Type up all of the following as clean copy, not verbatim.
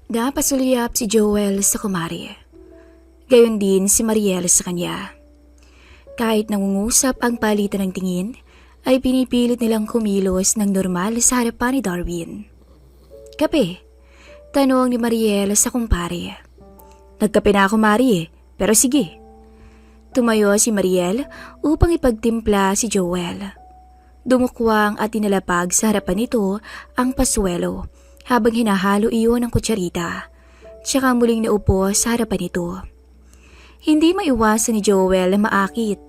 Napasuliyap si Joel sa kumari. Gayon din si Mariel sa kanya. Kahit nangungusap ang palitan ng tingin, ay pinipilit nilang kumilos ng normal sa harapan ni Darwin. Kape? Tanong ni Mariel sa kumpare. Nagkape na ako, Mari, pero sige. Tumayo si Mariel upang ipagtimpla si Joel. Dumukwang at inalapag sa harapan nito ang pasuelo habang hinahalo iyon ng kutsarita, tsaka muling naupo sa harapan nito. Hindi maiwasan ni Joel na maakit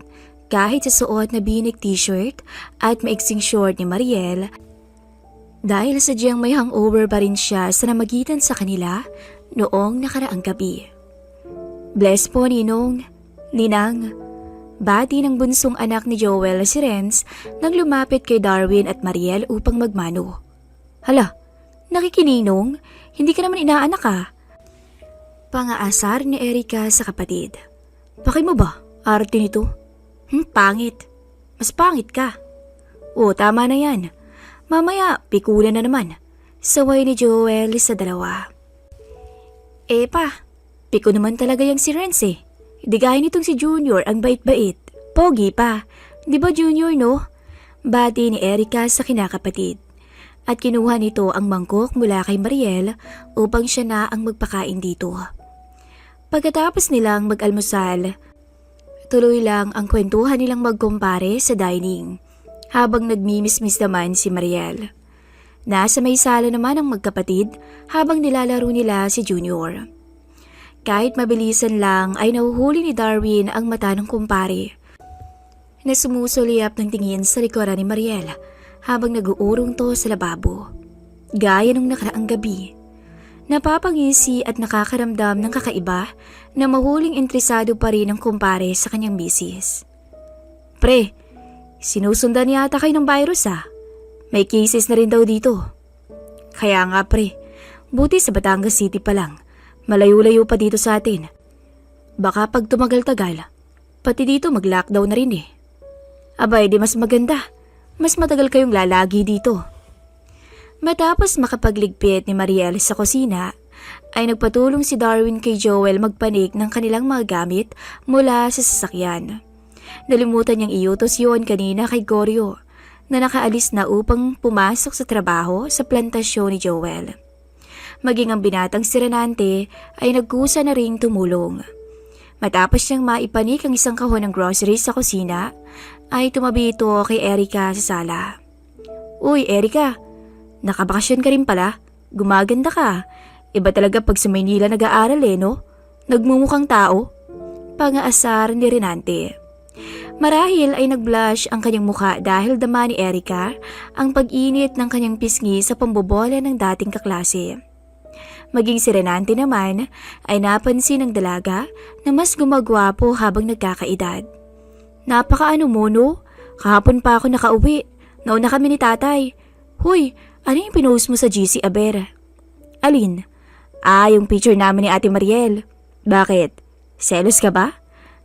kahit sa suot na binig t-shirt at maiksing short ni Mariel dahil sadyang may hangover pa rin siya sa namagitan sa kanila noong nakaraang gabi. Bless po, Ninong. Ninang. Bati ng bunsong anak ni Joel si Renz nang lumapit kay Darwin at Mariel upang magmano. Hala, nakikininong? Hindi ka naman inaanak ah. Pangaasar ni Erika sa kapatid. Bakit mo ba? Arte nito? Pangit. Mas pangit ka. O, tama na yan. Mamaya, pikulan na naman. Saway ni Joel sa dalawa. Pa, piko naman talaga yung si Renz eh. Di gaya nitong si Junior ang bait-bait. Pogi pa. Di ba Junior no? Bati ni Erika sa kinakapatid. At kinuha nito ang mangkok mula kay Mariel upang siya na ang magpakain dito. Pagkatapos nilang mag-almusal, tuloy lang ang kwentuhan nilang magkumpare sa dining habang nagmimismis naman si Mariel. Nasa may sala naman ang magkapatid habang nilalaro nila si Junior. Kahit mabilisan lang ay nahuhuli ni Darwin ang mata ng kumpare na sumusulyap ng tingin sa likuran ni Mariel habang nag-uurong to sa lababo. Gaya nung nakaraang gabi. Napapangisi at nakakaramdam ng kakaiba na mahuling interesado pa rin ang kumpare sa kanyang misis. Pre, sinusundan yata kayo ng virus ah. May cases na rin daw dito. Kaya nga pre, buti sa Batangas City pa lang. Malayo-layo pa dito sa atin. Baka pag tumagal-tagal, pati dito mag-lockdown na rin eh. Abay, di mas maganda. Mas matagal kayong lalagi dito. Matapos makapagligpit ni Mariel sa kusina, ay nagpatulong si Darwin kay Joel magpanik ng kanilang mga gamit mula sa sasakyan. Nalimutan niyang iutos yun kanina kay Goryo na nakaalis na upang pumasok sa trabaho sa plantasyon ni Joel. Maging ang binatang si Renante ay nagkusa na ring tumulong. Matapos niyang maipanik ang isang kahon ng groceries sa kusina, ay tumabi ito kay Erika sa sala. Uy, Erika, nakabakasyon ka rin pala. Gumaganda ka. Iba talaga pag sa Maynila nag-aaral eh, no? Nagmumukhang tao. Pangaasar ni Renante. Marahil ay nag-blush ang kanyang mukha dahil dama ni Erika ang pag-init ng kanyang pisngi sa pambobola ng dating kaklase. Maging si Renante naman ay napansin ng dalaga na mas gumagwapo habang nagkakaedad. Napakaano mo no? Kahapon pa ako nakauwi. Nauna kami ni tatay. Huy, ano yung pinost mo sa GC Aber? Alin? Yung picture namin ni Ate Mariel. Bakit? Selos ka ba?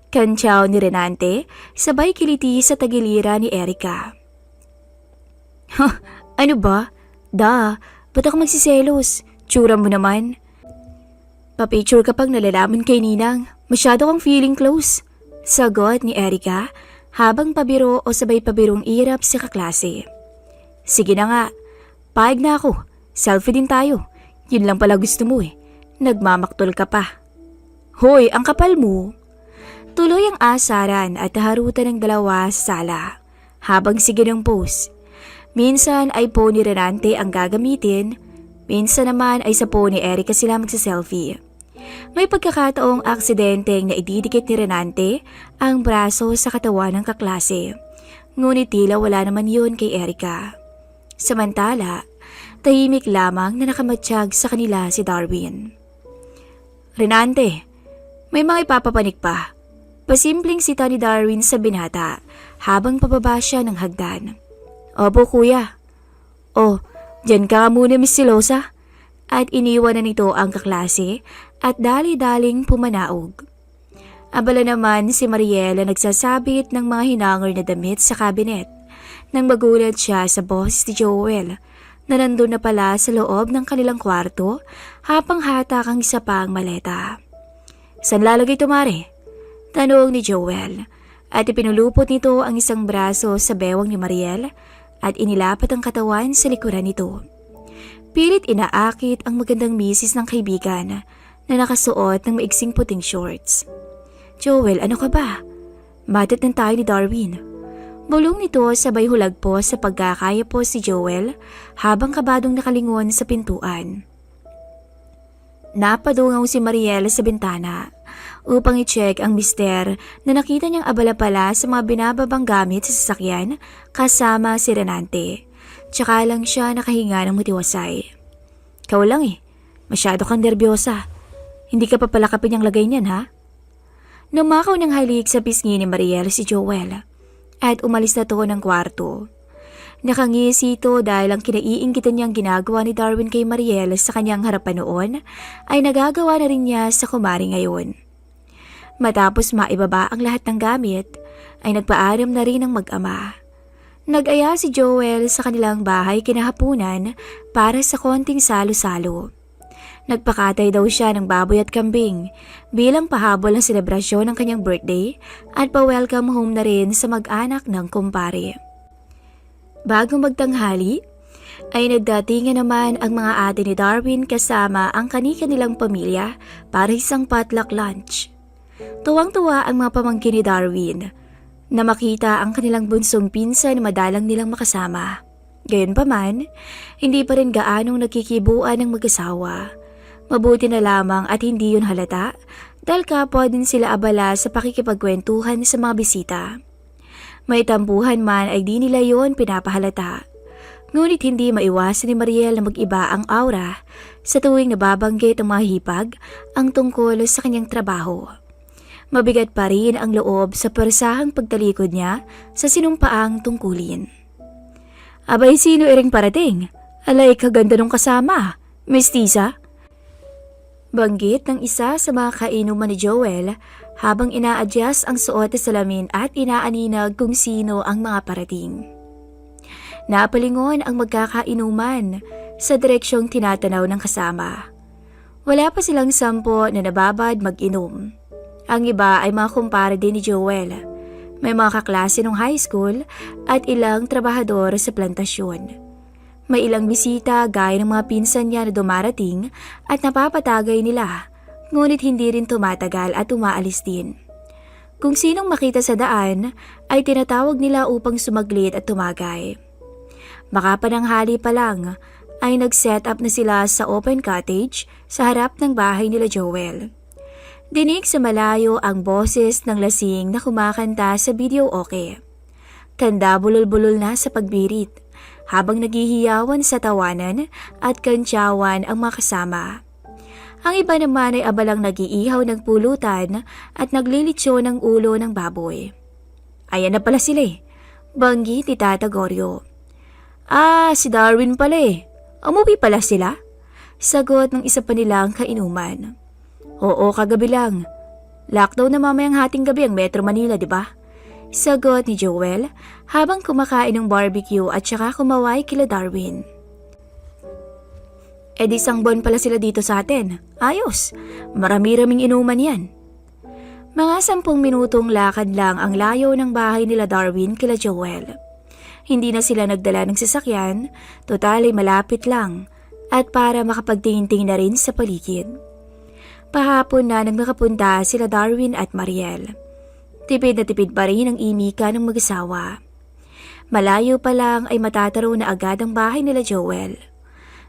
Kantsaw ni Renante sabay kiliti sa tagilira ni Erika. Ano ba? Ba't ako magsiselos? Tsura mo naman. Papicture kapag nalalaman kay Ninang. Masyado kang feeling close. Sagot ni Erika habang pabiro o sabay pabirong irap sa kaklase. Sige na nga. Paig na ako. Selfie din tayo. Yun lang pala gusto mo eh. Nagmamaktol ka pa. Hoy, ang kapal mo. Tuloy ang asaran at harutan ng dalawa sa sala habang sige ng pose. Minsan ay po ni Renante ang gagamitin. Minsan naman ay sa po ni Erika sila magsa-selfie. May pagkakataong aksidenteng na ididikit ni Renante ang braso sa katawan ng kaklase. Ngunit tila wala naman yun kay Erika. Samantala, tahimik lamang na nakamatsyag sa kanila si Darwin. Renante, may mga ipapapanik pa. Pasimpleng sita ni Darwin sa binata habang pababa siya ng hagdan. Opo kuya. Oh, diyan ka muna Miss Silosa. At iniwan na nito ang kaklase at dali-daling pumanaog. Abala naman si Mariela nagsasabit ng mga hinangor na damit sa kabinet nang magulat siya sa boses ni Joel na nandun na pala sa loob ng kanilang kwarto habang hatak ang isa pang maleta. "Saan lalagay ito, Mare?" tanong ni Joel at ipinulupot nito ang isang braso sa bewang ni Mariel at inilapat ang katawan sa likuran nito. Pilit inaakit ang magandang misis ng kaibigan na nakasuot ng maiksing puting shorts. "Joel, ano ka ba? Matit na tayo ni Darwin." Bulong nito sabay hulagpo sa pagkakayapos si Joel habang kabadong nakalingon sa pintuan. Napadungaw si Mariel sa bintana upang i-check ang mister na nakita niyang abala pala sa mga binababang gamit sa sasakyan kasama si Renante. Tsaka lang siya nakahinga ng matiwasay. "Ikaw lang masyado kang nervyosa. Hindi ka pa palakapin yung lagay niyan, ha?" Numakaw ng halik sa pisngi ni Mariel si Joel at umalis na to ng kwarto. Nakangisi ito dahil ang kinaiinggitan niyang ginagawa ni Darwin kay Mariel sa kanyang harapan noon ay nagagawa na rin niya sa kumari ngayon. Matapos maibaba ang lahat ng gamit, ay nagpaalam na rin ang mag-ama. Nag-aya si Joel sa kanilang bahay kinahapunan para sa konting salo-salo. Nagpakatay daw siya ng baboy at kambing bilang pahabol ng selebrasyon ng kanyang birthday at pa-welcome home na rin sa mag-anak ng kumpare. Bago magtanghali, ay nagdatingan naman ang mga ate ni Darwin kasama ang kani-kanilang pamilya para isang potluck lunch. Tuwang-tuwa ang mga pamangkin ni Darwin na makita ang kanilang bunsong pinsan na madalang nilang makasama. Gayunpaman, hindi pa rin gaanong nagkikibuan ng mag-asawa. Mabuti na lamang at hindi yun halata dahil kapwa din sila abala sa pakikipagkwentuhan sa mga bisita. May tampuhan man ay di nila yun pinapahalata. Ngunit hindi maiwasan ni Mariel na mag-iba ang aura sa tuwing nababanggit ang mga hipag ang tungkol sa kanyang trabaho. Mabigat pa rin ang loob sa persahang pagtalikod niya sa sinumpaang tungkulin. "Abay, sino iring parating? Alay, kaganda nung kasama. Mestiza?" Banggit ng isa sa mga kainuman ni Joel habang ina-adjust ang suot na salamin at inaaninag kung sino ang mga parating. Napalingon ang magkakainuman sa direksyong tinatanaw ng kasama. Wala pa silang 10 na nababad mag-inom. Ang iba ay mga kumpare din ni Joel. May mga kaklase ng high school at ilang trabahador sa plantasyon. May ilang bisita gaya ng mga pinsan niya na dumarating at napapatagay nila, ngunit hindi rin tumatagal at umaalis din. Kung sinong makita sa daan ay tinatawag nila upang sumaglit at tumagay. Makapananghali pa lang ay nag-set up na sila sa open cottage sa harap ng bahay nila Joel. Dinig sa malayo ang boses ng lasing na kumakanta sa video okay. Tanda bulol-bulol na sa pagbirit habang naghihiyawan sa tawanan at kantsawan ang mga kasama. Ang iba naman ay abalang nag-iihaw ng pulutan at naglilitsyo ng ulo ng baboy. "Ayan na pala sila banggit ni Tata Goryo. Si Darwin pala Umuwi pala sila?" Sagot ng isa pa nilang kainuman. "Oo, kagabi lang. Lockdown na mamayang hating gabi ang Metro Manila, di ba?" Sagot ni Joel habang kumakain ng barbecue at saka kumaway kila Darwin. "Di isang buwan pala sila dito sa atin. Ayos, marami-raming inuman yan." Mga 10 minutong lakad lang ang layo ng bahay nila Darwin kila Joel. Hindi na sila nagdala ng sasakyan, total ay malapit lang at para makapagtingin-tingin na rin sa paligid. Pahapon na nang nakapunta sila Darwin at Mariel. Tipid na tipid pa rin ang imika ng mag-asawa. Malayo pa lang ay matataro na agad ang bahay nila Joel.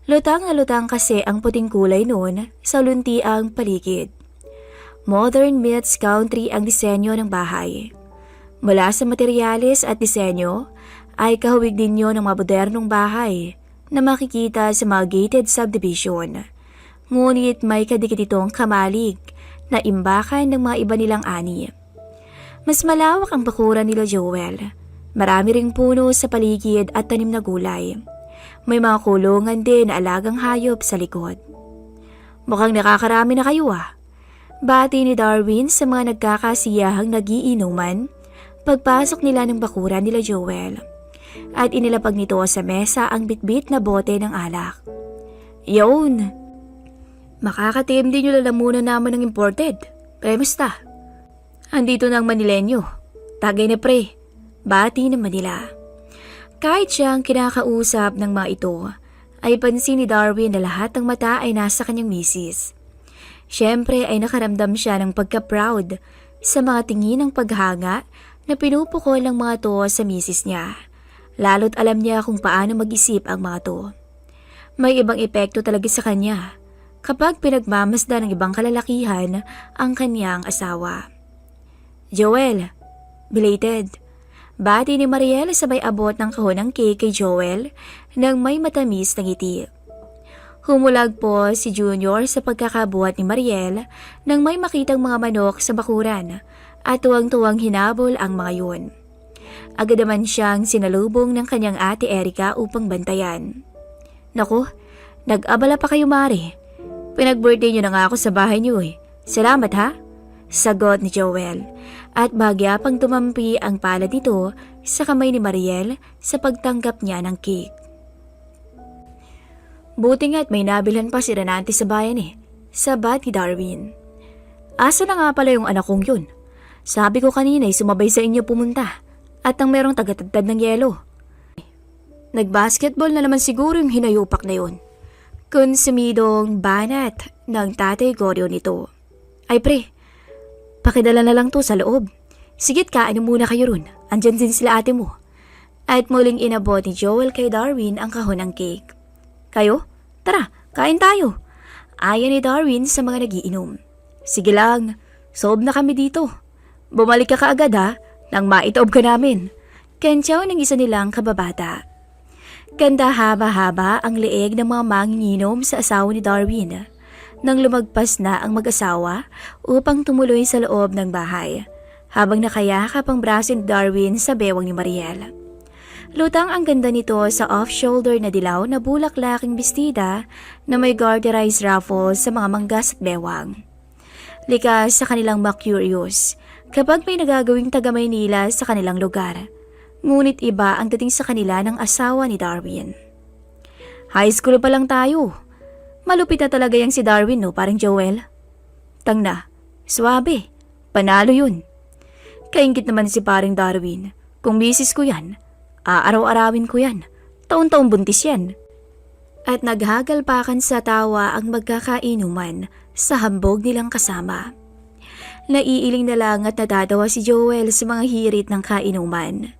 Lutang na lutang kasi ang puting kulay noon sa luntiang paligid. Modern meets country ang disenyo ng bahay. Mula sa materyales at disenyo ay kahawig din yun ng mga modernong bahay na makikita sa mga gated subdivision. Ngunit may kadikit itong kamalig na imbakan ng mga iba nilang ani. Mas malawak ang bakuran nila Joel. Marami ring puno sa paligid at tanim na gulay. May mga kulungan din na alagang hayop sa likod. "Mukhang nakakarami na kayo Bati ni Darwin sa mga nagkakasiyahang nagiinuman pagpasok nila ng bakuran nila Joel. at inilapag nito sa mesa ang bitbit na bote ng alak. Yun! Makakatiim din yung lalamunan naman ng imported. Premusta? Andito na ang Manilenyo. Tagay na pre. Bati ng Manila. Kahit siyang kinakausap ng mga ito, ay pansin ni Darwin na lahat ng mata ay nasa kanyang misis. Siyempre ay nakaramdam siya ng pagka-proud sa mga tingin ng paghanga na pinupukol ng mga to sa misis niya. Lalo't alam niya kung paano mag-isip ang mga to. May ibang epekto talaga sa kanya kapag pinagmamasdan ng ibang kalalakihan ang kanyang asawa. Joel, belated. Bati ni Mariel sabay abot ng kahon ng cake kay Joel nang may matamis na ngiti. Humulag po si Junior sa pagkakabuhat ni Mariel nang may makitang mga manok sa bakuran at tuwang-tuwang hinabol ang mga yun. Agad naman siyang sinalubong ng kanyang ate Erika upang bantayan. Naku, nag-abala pa kayo Mare. Pinag-birthday niyo na nga ako sa bahay niyo eh. Salamat ha? Sagot ni Joel at bagya pang tumampi ang palad nito sa kamay ni Mariel sa pagtanggap niya ng cake. Buti nga't may nabilhan pa si Renante sa bayan eh. Sabat ni Darwin. Asa na nga pala yung anak kong yun? Sabi ko kanina ay sumabay sa inyo pumunta at ang merong tagatagtad ng yelo. Nagbasketball na naman siguro yung hinayupak na yun. Konsumidong banat ng tatay Goryo nito. Ay pre, pakidala na lang to sa loob. Sigit kain muna kayo ron. Andyan din sila ate mo. At muling inabot ni Joel kay Darwin ang kahon ng cake. Kayo? Tara, kain tayo. Ayon ni Darwin sa mga nagiinom. Sige lang, sob na kami dito. Bumalik ka kaagad ha, nang maitaob ka namin. Kentsaw ng isa nilang kababata. Ganda haba-haba ang leeg ng mga manginginom sa asawa ni Darwin. Nang lumagpas na ang mag-asawa upang tumuloy sa loob ng bahay, habang nakayakap ang braso ni Darwin sa bewang ni Mariel. Lutang ang ganda nito sa off-shoulder na dilaw na bulaklaking bestida na may garterized ruffles sa mga manggas at bewang. Likas sa kanilang ma-curious kapag may nagagawing taga-Maynila sa kanilang lugar. Ngunit iba ang dating sa kanila ng asawa ni Darwin. High school pa lang tayo. Malupit na talaga yung si Darwin no, parang Joel. Tangna, swabe, panalo yun. Kaingit naman si paring Darwin. Kung misis ko yan, aaraw-arawin ko yan. Taon-taon buntis yan. At naghagalpakan sa tawa ang magkakainuman sa hambog nilang kasama. Naiiling na lang at natatawa si Joel sa mga hirit ng kainuman.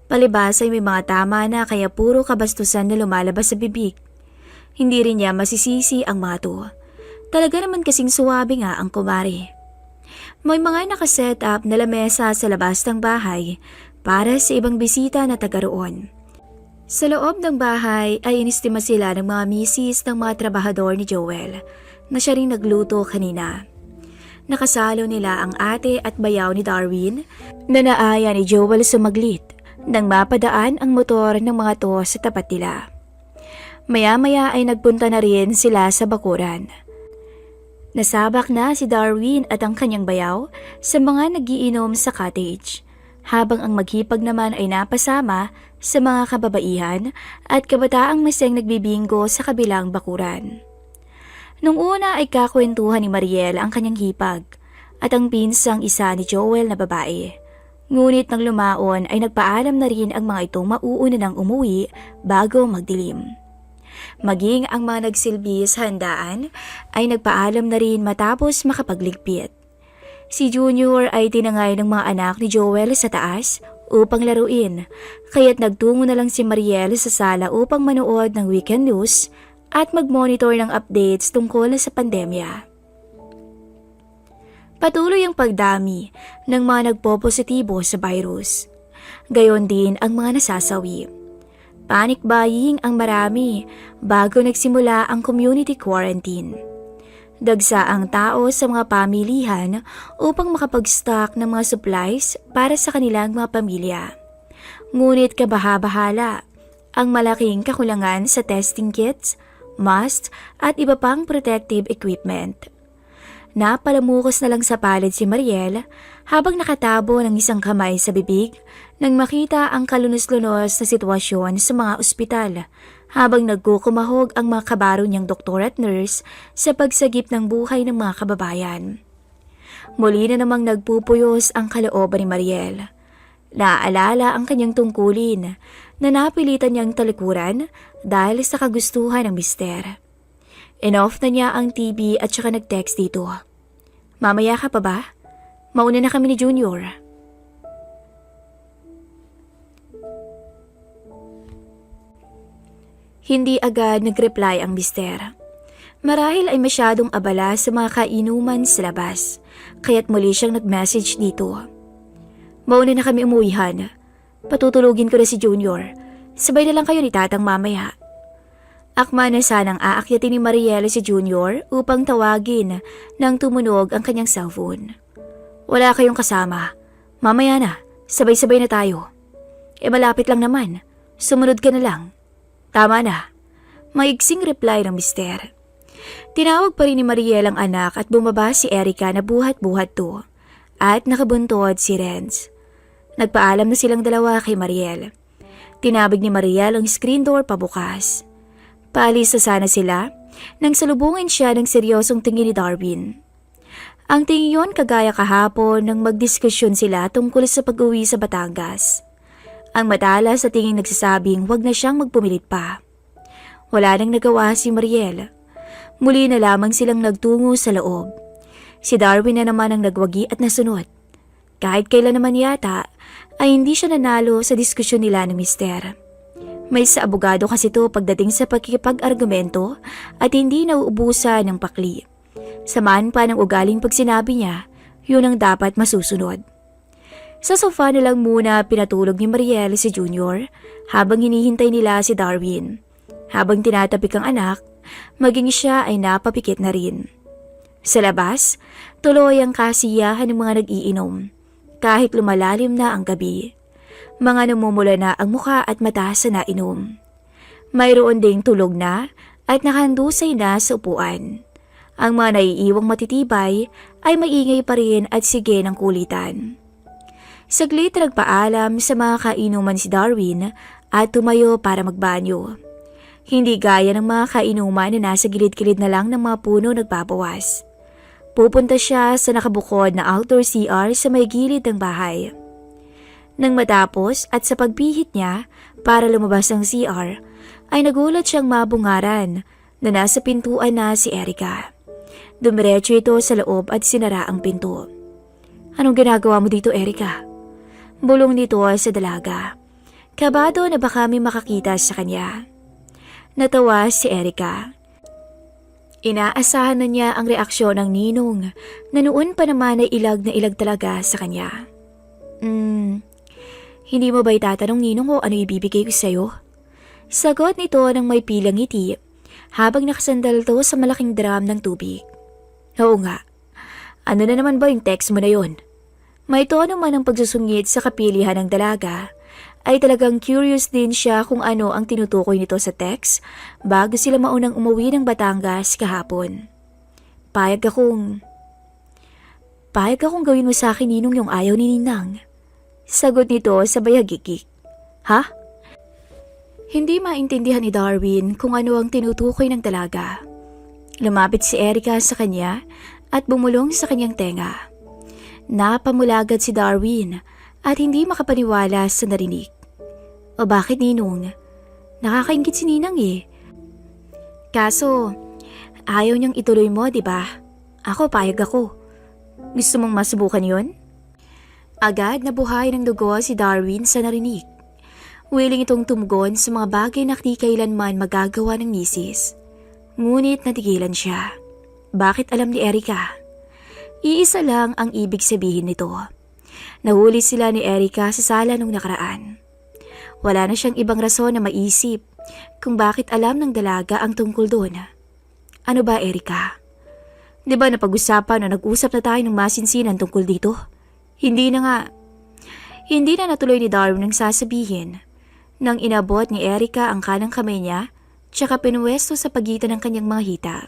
Palibas ay may mga tama na kaya puro kabastusan na lumalabas sa bibig. Hindi rin niya masisisi ang mga to. Talaga naman kasing suwabe nga ang kumari. May mga nakaset up na lamesa sa labas ng bahay para sa ibang bisita na taga roon. Sa loob ng bahay ay inistima sila ng mga misis ng mga trabahador ni Joel na siya rin nagluto kanina. Nakasalo nila ang ate at bayaw ni Darwin na naaya ni Joel sumaglit nang mapadaan ang motor ng mga to sa tapat nila. Maya-maya ay nagpunta na rin sila sa bakuran. Nasabak na si Darwin at ang kanyang bayaw sa mga nagiinom sa cottage, habang ang maghipag naman ay napasama sa mga kababaihan at kabataang maseng nagbibingo sa kabilang bakuran. Nung una ay kakwentuhan ni Mariel ang kanyang hipag at ang pinsang isa ni Joel na babae. Ngunit nang lumaon ay nagpaalam na rin ang mga itong mauuna ng umuwi bago magdilim. Maging ang mga nagsilbi sa handaan ay nagpaalam na rin matapos makapagligpit. Si Junior ay tinangay ng mga anak ni Joel sa taas upang laruin, kaya't nagtungo na lang si Mariel sa sala upang manood ng weekend news at mag-monitor ng updates tungkol sa pandemya. Patuloy ang pagdami ng mga nagpopositibo sa virus. Gayon din ang mga nasasawi. Panic buying ang marami bago nagsimula ang community quarantine. Dagsa ang tao sa mga pamilihan upang makapag-stock ng mga supplies para sa kanilang mga pamilya. Ngunit kabaha-bahala ang malaking kakulangan sa testing kits, masks at iba pang protective equipment. Napalamukos na lang sa palad si Mariel habang nakatabo ng isang kamay sa bibig nang makita ang kalunos-lunos na sitwasyon sa mga ospital habang nagkukumahog ang mga kabaro niyang doktor at nurse sa pagsagip ng buhay ng mga kababayan. Muli na namang nagpupuyos ang kalooban ni Mariel. Naaalala ang kanyang tungkulin na napilitan niyang talikuran dahil sa kagustuhan ng mister. Inoff na niya ang TV at saka nag-text dito. Mamaya ka pa ba? Mauna na kami ni Junior. Hindi agad nag-reply ang mister. Marahil ay masyadong abala sa mga kainuman sa labas, kaya't muli siyang nag-message dito. Mauna na kami umuwihan. Patutulugin ko na si Junior. Sabay na lang kayo ni Tatang mamaya. Akma na sanang aakyatin ni Mariel si Junior upang tawagin nang tumunog ang kanyang cellphone. Wala kayong kasama. Mamaya na, sabay-sabay na tayo. Malapit lang naman. Sumunod ka na lang. Tama na. Maigsing reply ng mister. Tinawag pa rin ni Mariel ang anak at bumaba si Erica na buhat-buhat to. At nakabuntod si Renz. Nagpaalam na silang dalawa kay Mariel. Tinabig ni Mariel ang screen door pabukas. Paalis na sana sila nang salubungin siya ng seryosong tingin ni Darwin. Ang tingin yon kagaya kahapon nang magdiskusyon sila tungkol sa pag-uwi sa Batangas. Ang matalas sa tingin nagsasabing wag na siyang magpumilit pa. Wala nang nagawa si Mariel. Muli na lamang silang nagtungo sa loob. Si Darwin na naman ang nagwagi at nasunod. Kahit kailan naman yata ay hindi siya nanalo sa diskusyon nila ng mister. May sa abogado kasi to pagdating sa pagkikipag-argumento at hindi nauubusan ng pakli. Samahan pa ng ugaling pag sinabi niya, yun ang dapat masusunod. Sa sofa na lang muna pinatulog ni Mariel si Junior habang hinihintay nila si Darwin. Habang tinatapik ang anak, maging siya ay napapikit na rin. Sa labas, tuloy ang kasiyahan ng mga nag-iinom kahit lumalalim na ang gabi. Mga namumula na ang mukha at mata sa nainom. Mayroon ding tulog na at nakahandusay na sa upuan. Ang mga naiiwang matitibay ay maingay pa rin at sige ng kulitan. Saglit nagpaalam sa mga kainuman si Darwin at tumayo para magbanyo. Hindi gaya ng mga kainuman na nasa gilid-gilid na lang ng mga puno nagbabawas. Pupunta siya sa nakabukod na outdoor CR sa may gilid ng bahay. Nang matapos at sa pagpihit niya para lumabas ang CR, ay nagulat siyang mabungaran na nasa pintuan na si Erica. Dumiretso ito sa loob at sinara ang pinto. Anong ginagawa mo dito, Erica? Bulong nito sa dalaga. Kabado na baka may makakita sa kanya. Natawa si Erica. Inaasahan na niya ang reaksyon ng ninong na noon pa naman ay ilag na ilag talaga sa kanya. Hindi mo ba itatanong ninong ko ano ibibigay ko sa'yo? Sagot nito ng may pilang ngiti habang nakasandal to sa malaking drum ng tubig. Oo nga. Ano na naman ba yung text mo na yon? May tono man ang pagsusungit sa kapilihan ng dalaga ay talagang curious din siya kung ano ang tinutukoy nito sa text bago sila maunang umuwi ng Batangas kahapon. Payag akong gawin mo sa akin ninong yung ayaw ni Ninang. Sagot nito sabay hagikik. Ha? Hindi maintindihan ni Darwin kung ano ang tinutukoy ng dalaga. Lumapit si Erica sa kanya at bumulong sa kanyang tenga. Napamulagad si Darwin at hindi makapaniwala sa narinig. O bakit ninong? Nakakaingit si Ninang eh. Kaso, ayaw niyang ituloy mo, di ba? Ako, payag ako. Gusto mong masubukan yon? Agad nabuhay ng dugo si Darwin sa narinig. Willing itong tumugon sa mga bagay na di kailanman magagawa ng misis. Ngunit natigilan siya. Bakit alam ni Erica? Iisa lang ang ibig sabihin nito. Nahuli sila ni Erica sa sala nung nakaraan. Wala na siyang ibang rason na maisip kung bakit alam ng dalaga ang tungkol doon. Ano ba, Erica? Di ba napag-usapan o nag-usap na tayo ng masinsinan tungkol dito? Hindi na natuloy ni Darwin ang sasabihin. Nang inabot ni Erica ang kanang kamay niya, tsaka pinuwesto sa pagitan ng kanyang mga hita.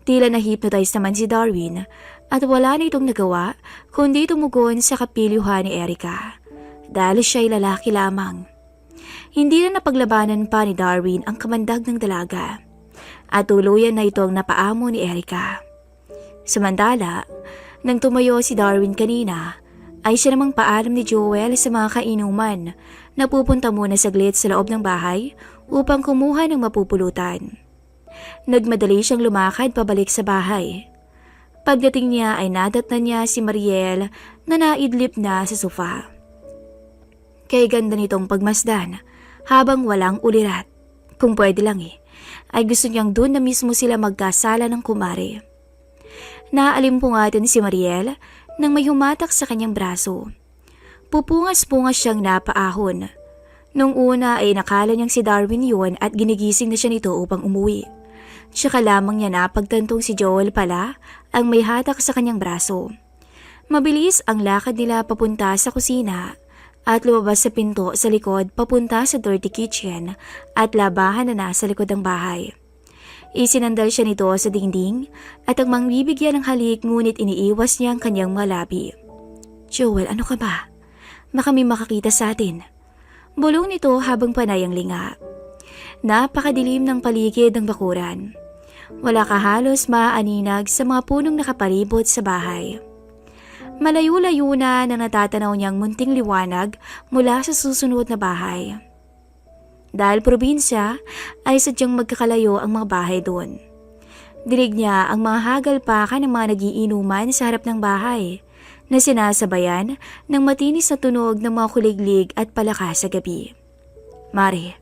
Tila na-hypnotize naman si Darwin at wala na itong nagawa kundi tumugon sa kapilyuhan ni Erica dahil siya'y lalaki lamang. Hindi na napaglabanan pa ni Darwin ang kamandag ng dalaga at tuluyan na itong napaamo ni Erica. Samantala, nang tumayo si Darwin kanina, ay siya namang paalam ni Joel sa mga kainuman na pupunta muna saglit sa loob ng bahay upang kumuha ng mapupulutan. Nagmadali siyang lumakad pabalik sa bahay. Pagdating niya ay nadatnan niya si Mariel na naidlip na sa sofa. Kay ganda nitong pagmasdan habang walang ulirat. Kung pwede lang ay gusto niyang doon na mismo sila magkasala ng kumare. Naalimpungatan si Mariel nang may humatak sa kanyang braso. Pupungas-pungas siyang napaahon. Nung una ay nakala niyang si Darwin yun at ginigising na siya nito upang umuwi. Tsaka lamang niya napagtantong si Joel pala ang may hatak sa kanyang braso. Mabilis ang lakad nila papunta sa kusina at lumabas sa pinto sa likod papunta sa dirty kitchen at labahan na nasa likod ng bahay. Isinandal siya nito sa dingding at ang mangbibigyan ng halik ngunit iniiwas niya ang kanyang mga labi. Joel, ano ka ba? Baka may makakita sa atin. Bulong nito habang panay ang linga. Napakadilim ng paligid ng bakuran. Wala ka halos maaaninag sa mga punong nakapalibot sa bahay. Malayo-layo na natatanaw niyang munting liwanag mula sa susunod na bahay. Dahil probinsya ay sadyang magkakalayo ang mga bahay doon. Dinig niya ang mga hagalpakan ng mga nagiinuman sa harap ng bahay na sinasabayan ng matinis na tunog ng mga kuliglig at palakas sa gabi. Mare,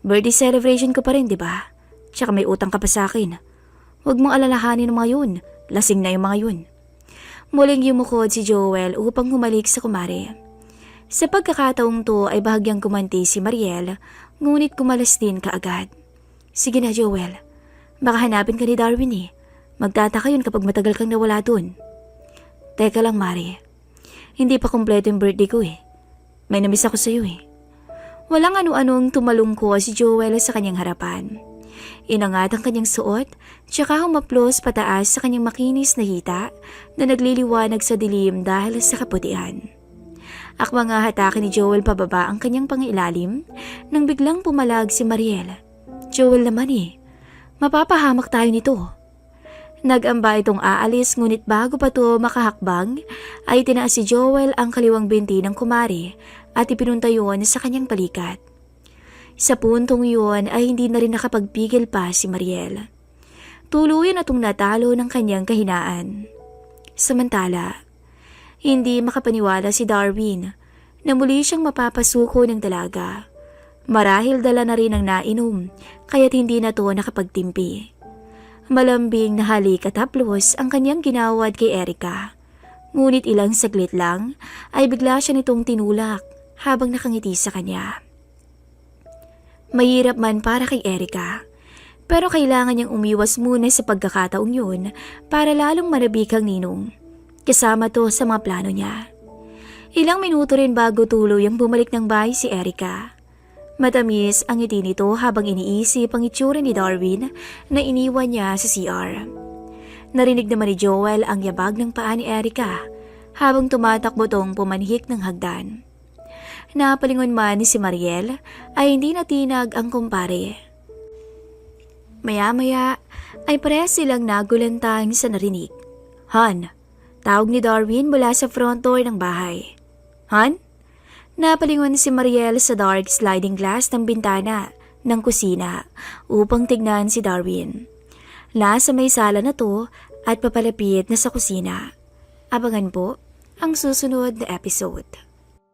birthday celebration ko pa rin, di ba? Tsaka may utang ka pa sa akin. Huwag mong alalahanin ang mga yun. Lasing na yung mga yun. Muling yumukod si Joel upang humalik sa kumare. Sa pagkakataong to ay bahagyang kumanti si Mariel, ngunit kumalas din kaagad. Sige na Joel, baka hanapin ka ni Darwin Magtataka yun kapag matagal kang nawala dun. Teka lang Mari, hindi pa kumpleto yung birthday ko May namiss ako sa'yo Walang ano-anong tumalungko si Joel sa kanyang harapan. Inangat ang kanyang suot, tsaka humaplos pataas sa kanyang makinis na hita na nagliliwanag sa dilim dahil sa kaputian. Akma nga hatakin ni Joel pababa ang kanyang pangilalim nang biglang pumalag si Mariel. Joel naman mapapahamak tayo nito. Nag-amba itong aalis ngunit bago pa to makahakbang ay tinaas si Joel ang kaliwang binti ng kumari at ipinunta yun sa kanyang balikat. Sa puntong yun ay hindi na rin nakapagpigil pa si Mariel. Tuluyan na itong natalo ng kanyang kahinaan. Samantala, hindi makapaniwala si Darwin na muli siyang mapapasuko ng dalaga. Marahil dala na rin ang nainom kaya't hindi na to nakapagtimpi. Malambing na halik at haplos ang kanyang ginawad kay Erica. Ngunit ilang saglit lang ay bigla siya nitong tinulak habang nakangiti sa kanya. Mahirap man para kay Erica, pero kailangan niyang umiwas muna sa pagkakataong yun para lalong manabik ang ninong. Kasama to sa mga plano niya. Ilang minuto rin bago tuluyang bumalik ng bahay si Erica. Matamis ang ngiti nito habang iniisip ang itsura ni Darwin na iniwan niya sa CR. Narinig naman ni Joel ang yabag ng paa ni Erica habang tumatakbo tong pumanhik ng hagdan. Napalingon man ni si Mariel ay hindi natinag ang kumpare. Maya-maya ay parehas silang nagulantang sa narinig. Han, tawag ni Darwin mula sa front door ng bahay. Han? Napalingon si Mariel sa dark sliding glass ng bintana ng kusina upang tignan si Darwin. Nasa may sala na to at papalapit na sa kusina. Abangan po ang susunod na episode.